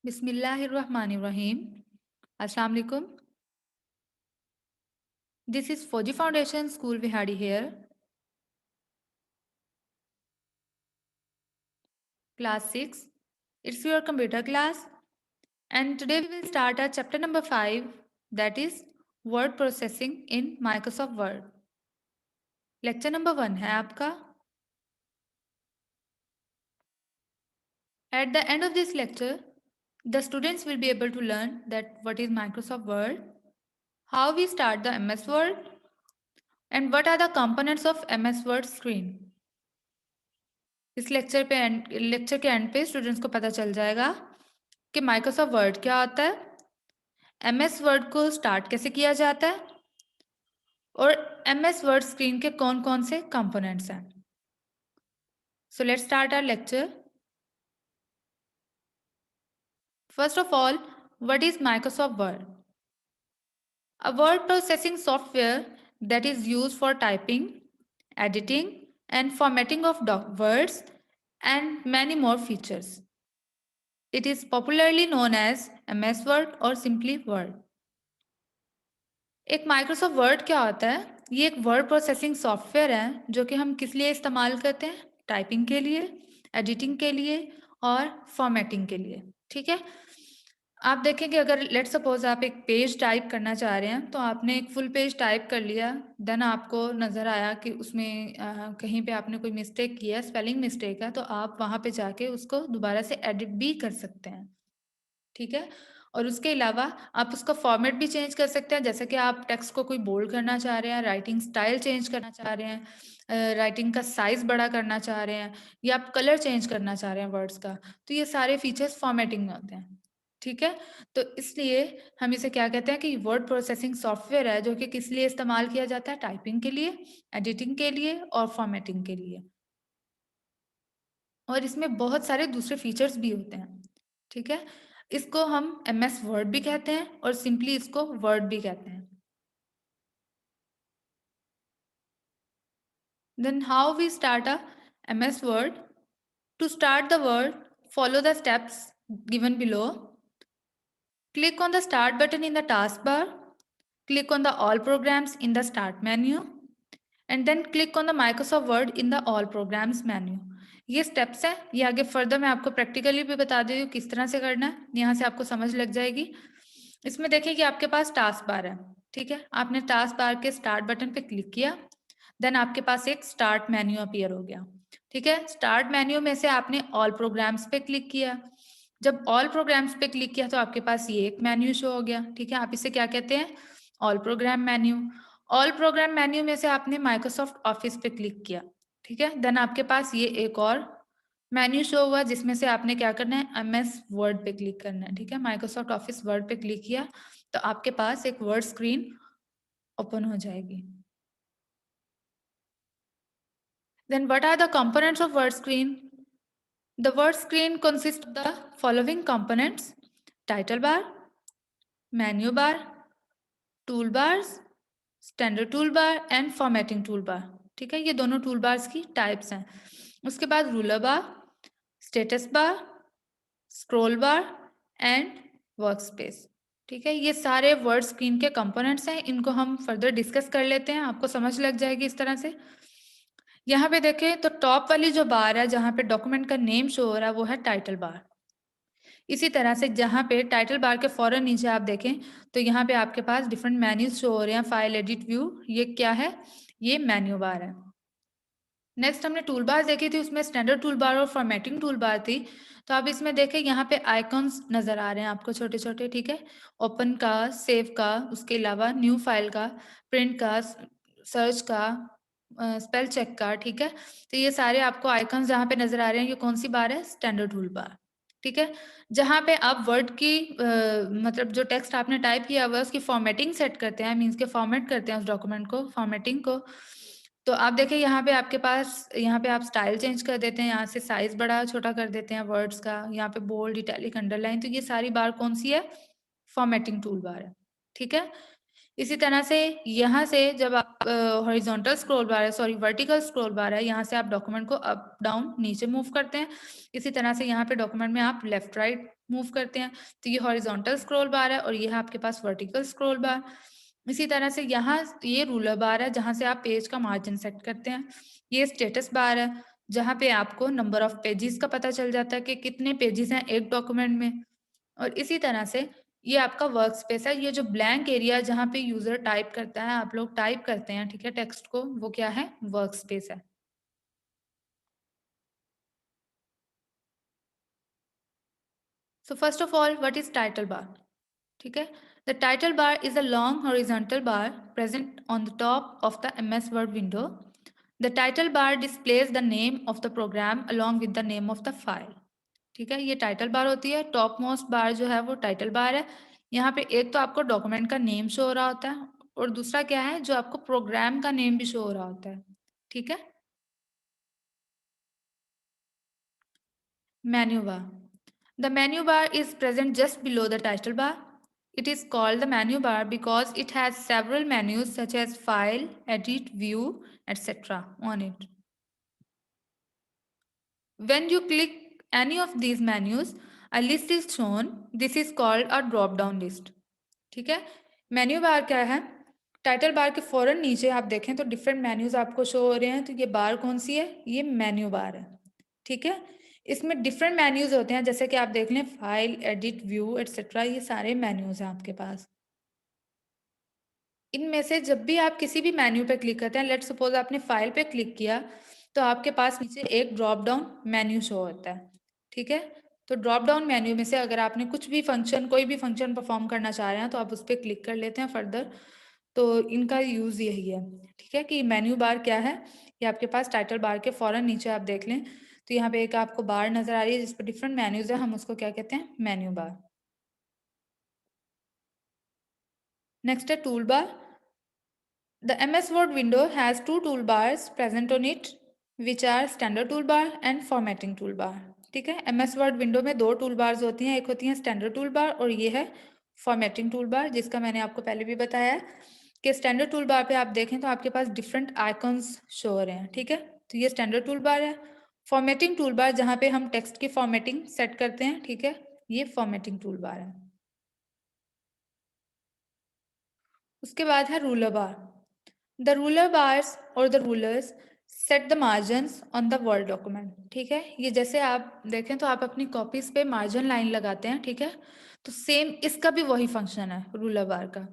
बिस्मिल्लाहिर्रहमानिर्रहीम। अस्सलाम वालेकुम। This is Fauji Foundation School Vihadi here. Class 6. It's your computer class. And today we will start our chapter number 5, that is word processing in Microsoft Word. Lecture number 1 है आपका. At the end of this lecture, the students will be able to learn that what is Microsoft Word, how we start the MS Word, and what are the components of MS Word screen. इस lecture के and पे students को पता चल जाएगा कि Microsoft word क्या होता है, एमएस वर्ड को स्टार्ट कैसे किया जाता है और एमएस वर्ड स्क्रीन के कौन कौन से कंपोनेंट्स हैं. So let's start our lecture. First of all, what is Microsoft Word? A word processing software that is used for typing, editing, and formatting of words and many more features. It is popularly known as MS Word or simply Word. एक Microsoft word क्या होता है? ये एक word processing software है जो कि हम किस लिए इस्तेमाल करते हैं? टाइपिंग के लिए, एडिटिंग के लिए और फॉर्मेटिंग के लिए. ठीक है. आप देखें कि अगर लेट सपोज आप एक पेज टाइप करना चाह रहे हैं तो आपने एक फुल पेज टाइप कर लिया, देन आपको नज़र आया कि उसमें कहीं पे आपने कोई मिस्टेक किया, स्पेलिंग मिस्टेक है, तो आप वहाँ पे जाके उसको दोबारा से एडिट भी कर सकते हैं. ठीक है. और उसके अलावा आप उसका फॉर्मेट भी चेंज कर सकते हैं, जैसे कि आप टेक्स्ट को कोई बोल्ड करना चाह रहे हैं, राइटिंग स्टाइल चेंज करना चाह रहे हैं, राइटिंग का साइज बड़ा करना चाह रहे हैं, या आप कलर चेंज करना चाह रहे हैं वर्ड्स का, तो ये सारे फीचर्स फॉर्मेटिंग में होते हैं. ठीक है. तो इसलिए हम इसे क्या कहते हैं कि वर्ड प्रोसेसिंग सॉफ्टवेयर है जो कि किस लिए इस्तेमाल किया जाता है? टाइपिंग के लिए, एडिटिंग के लिए और फॉर्मेटिंग के लिए. और इसमें बहुत सारे दूसरे फीचर्स भी होते हैं. ठीक है. इसको हम MS वर्ड भी कहते हैं और सिंपली इसको वर्ड भी कहते हैं. Then how we start a MS Word? To start the Word, follow the steps given below. Click on the start button in the taskbar. Click on the all programs in the start menu. And then click on the Microsoft Word in the all programs menu. ये steps हैं, ये आगे further मैं आपको practically भी बता दे रही हूँ किस तरह से करना है, यहाँ से आपको समझ लग जाएगी. इसमें देखिए कि आपके पास टास्क बार है. ठीक है. आपने टास्क बार के स्टार्ट बटन पे क्लिक किया, देन आपके पास एक स्टार्ट मेन्यू अपीयर हो गया. ठीक है. स्टार्ट मेन्यू में से आपने ऑल प्रोग्राम्स पे क्लिक किया. जब ऑल प्रोग्राम्स पे क्लिक किया तो आपके पास ये एक मेन्यू शो हो गया. ठीक है. आप इसे क्या कहते हैं? All programme menu. All programme menu में से आपने माइक्रोसॉफ्ट ऑफिस पे क्लिक किया. ठीक है. देन आपके पास ये एक और मेन्यू शो हुआ जिसमें से आपने क्या करना है? MS वर्ड पे क्लिक करना है. ठीक है. माइक्रोसॉफ्ट ऑफिस वर्ड पे क्लिक किया तो आपके पास एक वर्ड स्क्रीन ओपन हो जाएगी. Then what are the components of word screen? The word screen consists of the following components: title bar, menu bar, toolbars, standard tool bar and formatting tool bar. ठीक है. ये दोनों tool bars की types हैं. उसके बाद ruler bar, status bar, scroll bar and work space. ठीक है. ये सारे वर्ड स्क्रीन के कंपोनेंट्स हैं. इनको हम फर्दर डिस्कस कर लेते हैं, आपको समझ लग जाएगी इस तरह से. यहाँ पे देखें तो टॉप वाली जो बार है जहाँ पे डॉक्यूमेंट का नेम शो हो रहा है वो है टाइटल बार. इसी तरह से जहाँ पे टाइटल बार के फौरन नीचे आप देखें तो यहाँ पे आपके पास डिफरेंट मेन्यूज शो हो रहे हैं. फाइल, एडिट, व्यू, ये क्या है? ये मेन्यू बार है. नेक्स्ट हमने टूल बार देखी थी, उसमें स्टैंडर्ड टूल बार और फॉर्मेटिंग टूल बार थी. तो आप इसमें देखें यहाँ पे आइकॉन्स नज़र आ रहे हैं आपको छोटे छोटे. ठीक है. ओपन का, सेव का, उसके अलावा न्यू फाइल का, प्रिंट का, सर्च का, स्पेल चेक का. ठीक है. तो ये सारे आपको आइकॉन्स जहाँ पे नज़र आ रहे हैं ये कौन सी बार है? Standard tool bar. ठीक है. जहाँ पे आप वर्ड की मतलब जो टेक्स्ट आपने टाइप किया हुआ है उसकी फॉर्मेटिंग सेट करते हैं, मीन्स के फॉर्मेट करते हैं उस डॉक्यूमेंट को, फॉर्मेटिंग को. तो आप देखिए यहाँ पे आपके पास, यहाँ पे आप स्टाइल चेंज कर देते हैं, यहाँ से साइज बड़ा छोटा कर देते हैं वर्ड्स का, यहाँ पे बोल्ड, इटैलिक, अंडरलाइन. तो ये सारी बार कौन सी है? फॉर्मेटिंग टूल बार है. ठीक है. इसी तरह से यहाँ से जब आप हॉरिजॉन्टल स्क्रॉल बार है, सॉरी वर्टिकल स्क्रॉल बार है, यहाँ से आप डॉक्यूमेंट को अप डाउन नीचे मूव करते हैं। इसी तरह से यहाँ पे डॉक्यूमेंट में आप लेफ्ट राइट मूव करते हैं। तो ये हॉरिजॉन्टल स्क्रॉल बार है और ये है आपके पास वर्टिकल स्क्रॉल बार। इसी तरह से यहाँ ये रूलर बार है जहाँ से आप पेज का मार्जिन सेट करते हैं। ये स्टेटस बार है जहाँ पे आपको नंबर ऑफ पेजेस का पता चल जाता है कि कितने पेजेस हैं एक डॉक्यूमेंट में। और इसी तरह से ये आपका वर्क स्पेस है। ये जो ब्लैंक एरिया जहाँ पे यूजर टाइप करता है, आप लोग टाइप करते हैं, ठीक है, टेक्स्ट को, वो क्या है? वर्क स्पेस है। So first of all, what is title bar? ठीक है, the title bar is a long horizontal bar present on the top of the MS Word window. The title bar displays the name of the program along with the name of the file. ठीक है, ये title bar होती है। Top most बार जो है वो title bar है। यहाँ पे एक तो आपको डॉक्यूमेंट का नेम शो हो रहा होता है और दूसरा क्या है, जो आपको प्रोग्राम का नेम भी शो हो रहा होता है। ठीक है, menu bar. The menu bar is present just below the title bar. It is called the menu bar because it has several menus such as File, Edit, View, etc. on it. When you click any of these menus, a list is shown. This is called a drop down list. ठीक है, menu bar क्या है? Title bar के फौरन नीचे आप देखें तो डिफरेंट मेन्यूज आपको शो हो रहे हैं। तो ये बार कौन सी है? ये मेन्यू बार है। ठीक है, इसमें डिफरेंट मेन्यूज होते हैं, जैसे कि आप देख लें फाइल, एडिट, व्यू एटसेट्रा, ये सारे मेन्यूज हैं आपके पास। इनमें से जब भी आप किसी भी मेन्यू पे क्लिक करते हैं, लेट सपोज आपने फाइल पे क्लिक किया, तो आपके पास नीचे एक ड्रॉप डाउन मेन्यू शो होता है। ठीक है, तो ड्रॉप डाउन मेन्यू में से अगर आपने कुछ भी फंक्शन, कोई भी फंक्शन परफॉर्म करना चाह रहे हैं, तो आप उस पर क्लिक कर लेते हैं फर्दर। तो इनका यूज़ यही है। ठीक है, कि मेन्यू बार क्या है, ये आपके पास टाइटल बार के फ़ौरन नीचे आप देख लें तो यहाँ पे एक आपको बार नज़र आ रही है जिस पर डिफरेंट मेन्यूज़ है, हम उसको क्या कहते हैं? Menu bar. नेक्स्ट है tool bar. The MS Word window has two toolbars present on it, which are standard toolbar and formatting toolbar. ठीक है, MS Word विंडो में दो टूल बार्स होती हैं, एक होती है स्टैंडर्ड टूल बार और ये है फॉर्मेटिंग टूल बार, जिसका मैंने आपको पहले भी बताया है कि स्टैंडर्ड टूल बार पे आप देखें तो आपके पास डिफरेंट आइकॉन्स शो हो रहे हैं। ठीक है, तो ये स्टैंडर्ड टूल बार है। फॉर्मेटिंग टूल बार जहाँ पे हम टेक्स्ट की फॉर्मेटिंग सेट करते हैं, ठीक है, ये फॉर्मेटिंग टूल बार है। उसके बाद है ruler bar. The ruler bars और the rulers set the margins on the word document. ठीक है, ये जैसे आप देखें तो आप अपनी कॉपीज पे मार्जिन लाइन लगाते हैं। ठीक है, तो सेम इसका भी वही फंक्शन है रूलर बार का।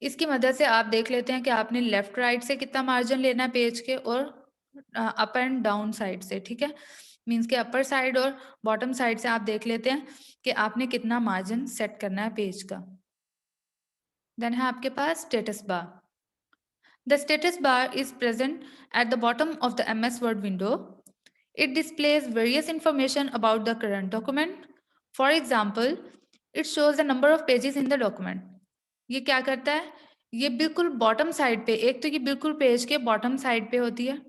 इसकी मदद से आप देख लेते हैं कि आपने लेफ्ट राइट से कितना मार्जिन लेना है पेज के और अप एंड डाउन साइड से। ठीक है, मीन्स के अपर साइड और बॉटम साइड से आप देख लेते हैं कि आपने कितना मार्जिन सेट करना है पेज का। देन है आपके पास status bar. The status bar is present at the bottom of the MS Word window. It displays various information about the current document. For example, it shows the number of pages in the document. ये क्या करता है? ये बिल्कुल bottom side पे, एक तो ये बिल्कुल पेज के बॉटम साइड पे होती है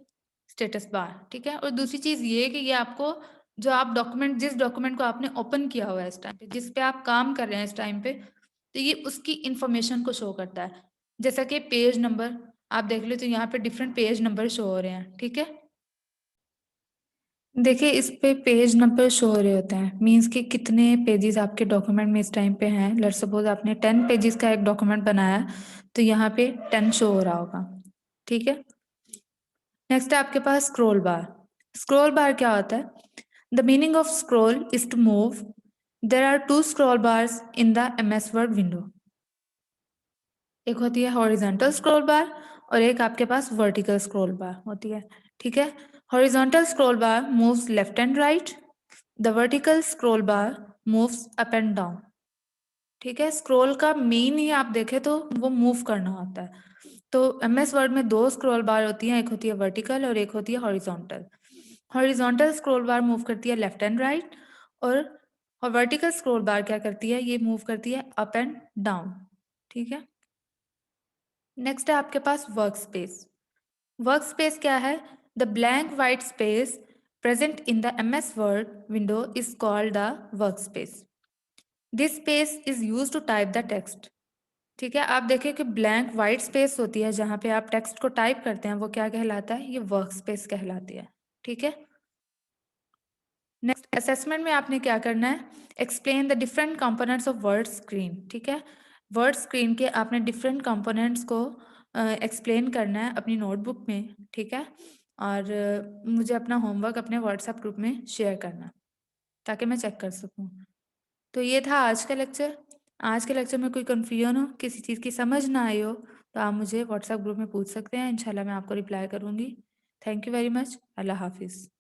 स्टेटस बार। ठीक है, और दूसरी चीज़ ये कि ये आपको जो आप डॉक्यूमेंट, जिस डॉक्यूमेंट को आपने ओपन किया हुआ है इस टाइम पे, जिस पे आप काम कर रहे हैं इस टाइम पे, तो ये उसकी इंफॉर्मेशन को शो करता है। जैसा कि पेज नंबर आप देख लो तो यहाँ पे डिफरेंट पेज नंबर शो हो रहे हैं। ठीक है, देखिए इस पे पेज नंबर शो हो रहे होते हैं, मीन्स कि कितने पेजेस आपके डॉक्यूमेंट में इस टाइम पे हैं। लेट सपोज आपने 10 पेजेस का एक डॉक्यूमेंट बनाया तो यहाँ पे 10 शो हो रहा होगा। ठीक है, नेक्स्ट है आपके पास स्क्रॉल बार। स्क्रॉल बार क्या होता है? The meaning of scroll is to move. There are two scroll bars in the MS Word window. एक होती है हॉरिजॉन्टल स्क्रॉल बार और एक आपके पास वर्टिकल स्क्रॉल बार होती है। ठीक है, horizontal scroll bar moves left and right, the vertical scroll bar moves up and down. ठीक है, स्क्रॉल का मेन ही आप देखें तो वो मूव करना होता है। तो MS वर्ड में दो स्क्रॉल बार होती हैं, एक होती है वर्टिकल और एक होती है हॉरिजॉन्टल। हॉरिजॉन्टल स्क्रॉल बार मूव करती है लेफ्ट एंड राइट और वर्टिकल स्क्रॉल बार क्या करती है? ये मूव करती है अप एंड डाउन। ठीक है, नेक्स्ट है आपके पास वर्क स्पेस। वर्क स्पेस क्या है? The blank white space present in the MS Word window is called the workspace. This space is used to type the text. ठीक है, आप देखिए कि ब्लैंक व्हाइट स्पेस होती है जहाँ पे आप टेक्स्ट को टाइप करते हैं, वो क्या कहलाता है? ये वर्क स्पेस कहलाती है। ठीक है? नेक्स्ट असेसमेंट में आपने क्या करना है? Explain the different components of word screen. ठीक है? वर्ड स्क्रीन के आपने डिफरेंट कंपोनेंट्स को एक्सप्लेन करना है अपनी नोटबुक में। ठीक है? और मुझे अपना होमवर्क अपने व्हाट्सएप ग्रुप में शेयर करना, ताकि मैं चेक कर सकूँ। तो ये था आज का लेक्चर। आज के लेक्चर में कोई कन्फ्यूजन हो, किसी चीज़ की समझ ना आई हो, तो आप मुझे व्हाट्सएप ग्रुप में पूछ सकते हैं। इंशाल्लाह मैं आपको रिप्लाई करूँगी। Thank you very much. अल्लाह हाफ़िज़।